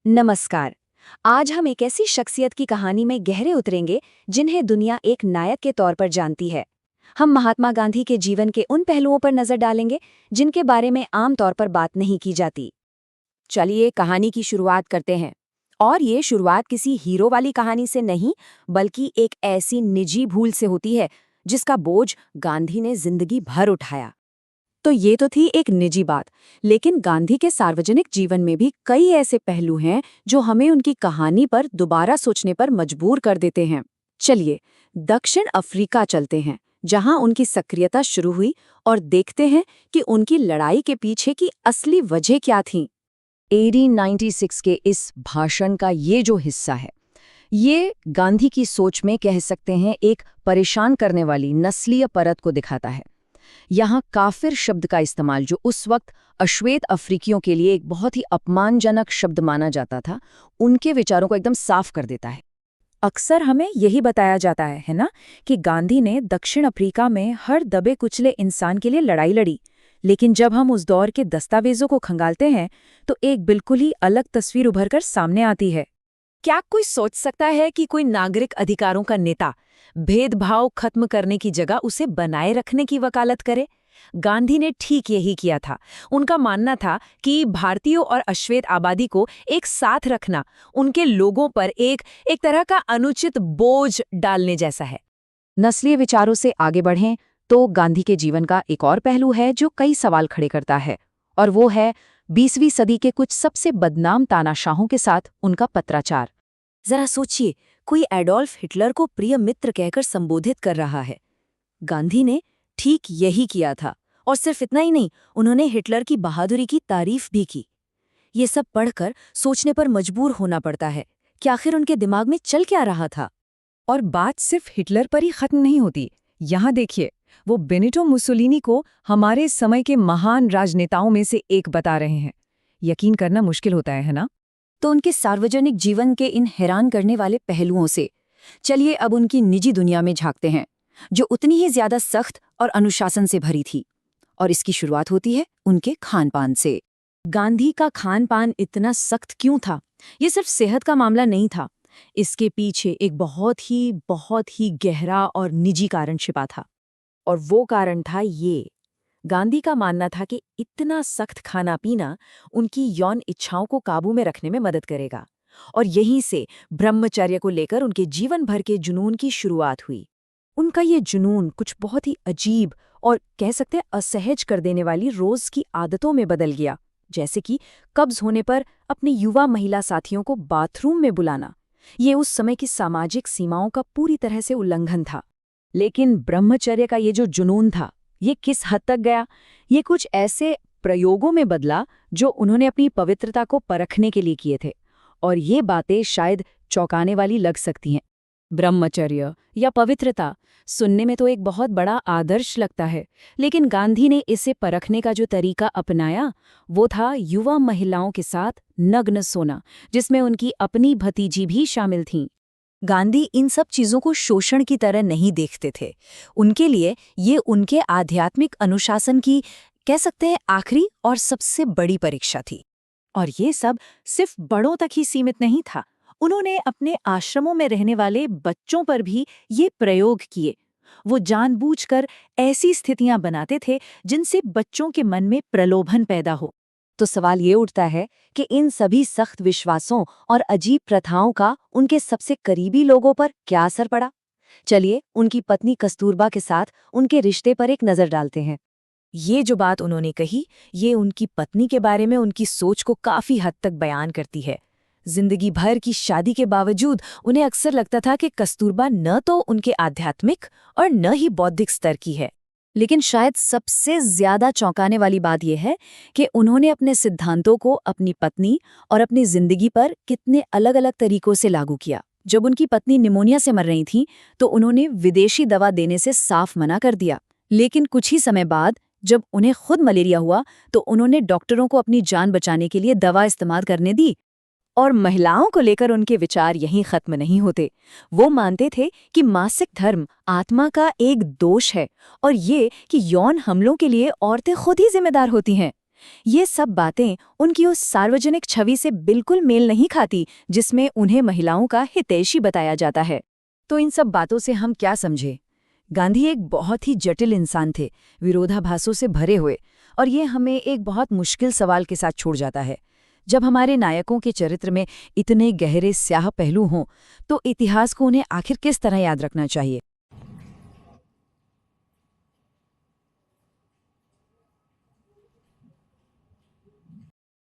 नमस्कार। आज हम एक ऐसी शख्सियत की कहानी में गहरे उतरेंगे जिन्हें दुनिया एक नायक के तौर पर जानती है। हम महात्मा गांधी के जीवन के उन पहलुओं पर नजर डालेंगे जिनके बारे में आम तौर पर बात नहीं की जाती। चलिए कहानी की शुरुआत करते हैं। और ये शुरुआत किसी हीरो वाली कहानी से नहीं, बल्कि एक ऐसी निजी भूल से होती है जिसका बोझ गांधी ने जिंदगी भर उठाया। तो ये तो थी एक निजी बात, लेकिन गांधी के सार्वजनिक जीवन में भी कई ऐसे पहलू हैं जो हमें उनकी कहानी पर दोबारा सोचने पर मजबूर कर देते हैं। चलिए दक्षिण अफ्रीका चलते हैं, जहां उनकी सक्रियता शुरू हुई, और देखते हैं कि उनकी लड़ाई के पीछे की असली वजह क्या थी। 1896 के इस भाषण का ये जो हिस्सा है, ये गांधी की सोच में कह सकते हैं एक परेशान करने वाली नस्लीय परत को दिखाता है। यहाँ काफिर शब्द का इस्तेमाल, जो उस वक्त अश्वेत अफ्रीकियों के लिए एक बहुत ही अपमानजनक शब्द माना जाता था, उनके विचारों को एकदम साफ कर देता है। अक्सर हमें यही बताया जाता है ना, कि गांधी ने दक्षिण अफ्रीका में हर दबे कुचले इंसान के लिए लड़ाई लड़ी। लेकिन जब हम उस दौर के दस्तावेजों को खंगालते हैं तो एक बिल्कुल ही अलग तस्वीर उभरकर सामने आती है। क्या कोई सोच सकता है कि कोई नागरिक अधिकारों का नेता भेदभाव खत्म करने की जगह उसे बनाए रखने की वकालत करे? गांधी ने ठीक यही किया था। उनका मानना था कि भारतीयों और अश्वेत आबादी को एक साथ रखना उनके लोगों पर एक तरह का अनुचित बोझ डालने जैसा है। नस्लीय विचारों से आगे बढ़ें तो गांधी के जीवन का एक और पहलू है जो कई सवाल खड़े करता है, और वो है 20वीं सदी के कुछ सबसे बदनाम तानाशाहों के साथ उनका पत्राचार। जरा सोचिए, कोई एडोल्फ हिटलर को प्रिय मित्र कहकर संबोधित कर रहा है। गांधी ने ठीक यही किया था, और सिर्फ इतना ही नहीं, उन्होंने हिटलर की बहादुरी की तारीफ भी की। ये सब पढ़कर सोचने पर मजबूर होना पड़ता है कि आखिर उनके दिमाग में चल क्या रहा था। और बात सिर्फ हिटलर पर ही खत्म नहीं होती। यहाँ देखिए, वो बेनिटो मुसोलिनी को हमारे समय के महान राजनेताओं में से एक बता रहे हैं। यकीन करना मुश्किल होता है ना? तो उनके सार्वजनिक जीवन के इन हैरान करने वाले पहलुओं से चलिए अब उनकी निजी दुनिया में झांकते हैं, जो उतनी ही ज्यादा सख्त और अनुशासन से भरी थी। और इसकी शुरुआत होती है उनके खान-पान से। गांधी का खान-पान इतना सख्त क्यों था? ये सिर्फ सेहत का मामला नहीं था। इसके पीछे एक बहुत ही गहरा और निजी कारण छिपा था। और वो कारण था ये: गांधी का मानना था कि इतना सख्त खाना पीना उनकी यौन इच्छाओं को काबू में रखने में मदद करेगा। और यहीं से ब्रह्मचर्य को लेकर उनके जीवन भर के जुनून की शुरुआत हुई। उनका ये जुनून कुछ बहुत ही अजीब और कह सकते हैं असहज कर देने वाली रोज की आदतों में बदल गया, जैसे कि कब्ज होने पर अपनी युवा महिला साथियों को बाथरूम में बुलाना। ये उस समय की सामाजिक सीमाओं का पूरी तरह से उल्लंघन था। लेकिन ब्रह्मचर्य का ये जो जुनून था, ये किस हद तक गया? ये कुछ ऐसे प्रयोगों में बदला जो उन्होंने अपनी पवित्रता को परखने के लिए किए थे। और ये बातें शायद चौंकाने वाली लग सकती हैं। ब्रह्मचर्य या पवित्रता सुनने में तो एक बहुत बड़ा आदर्श लगता है, लेकिन गांधी ने इसे परखने का जो तरीका अपनाया, वो था युवा महिलाओं के साथ नग्न सोना, जिसमें उनकी अपनी भतीजी भी शामिल थीं। गांधी इन सब चीजों को शोषण की तरह नहीं देखते थे। उनके लिए ये उनके आध्यात्मिक अनुशासन की, कह सकते हैं, आखिरी और सबसे बड़ी परीक्षा थी। और ये सब सिर्फ बड़ों तक ही सीमित नहीं था। उन्होंने अपने आश्रमों में रहने वाले बच्चों पर भी ये प्रयोग किए। वो जानबूझकर ऐसी स्थितियां बनाते थे जिनसे बच्चों के मन में प्रलोभन पैदा हो। तो सवाल ये उठता है कि इन सभी सख्त विश्वासों और अजीब प्रथाओं का उनके सबसे करीबी लोगों पर क्या असर पड़ा? चलिए उनकी पत्नी कस्तूरबा के साथ उनके रिश्ते पर एक नजर डालते हैं। ये जो बात उन्होंने कही, ये उनकी पत्नी के बारे में उनकी सोच को काफी हद तक बयान करती है। जिंदगी भर की शादी के बावजूद उन्हें अक्सर लगता था कि कस्तूरबा न तो उनके आध्यात्मिक और न ही बौद्धिक स्तर की है। लेकिन शायद सबसे ज्यादा चौंकाने वाली बात यह है कि उन्होंने अपने सिद्धांतों को अपनी पत्नी और अपनी जिंदगी पर कितने अलग अलग तरीकों से लागू किया। जब उनकी पत्नी निमोनिया से मर रही थी तो उन्होंने विदेशी दवा देने से साफ मना कर दिया। लेकिन कुछ ही समय बाद जब उन्हें खुद मलेरिया हुआ तो उन्होंने डॉक्टरों को अपनी जान बचाने के लिए दवा इस्तेमाल करने दी। और महिलाओं को लेकर उनके विचार यहीं खत्म नहीं होते। वो मानते थे कि मासिक धर्म आत्मा का एक दोष है, और ये कि यौन हमलों के लिए औरतें खुद ही जिम्मेदार होती हैं। ये सब बातें उनकी उस सार्वजनिक छवि से बिल्कुल मेल नहीं खाती जिसमें उन्हें महिलाओं का हितैषी बताया जाता है। तो इन सब बातों से हम क्या समझे? गांधी एक बहुत ही जटिल इंसान थे, विरोधाभासों से भरे हुए, और ये हमें एक बहुत मुश्किल सवाल के साथ छोड़ जाता है। जब हमारे नायकों के चरित्र में इतने गहरे स्याह पहलू हों, तो इतिहास को उन्हें आखिर किस तरह याद रखना चाहिए?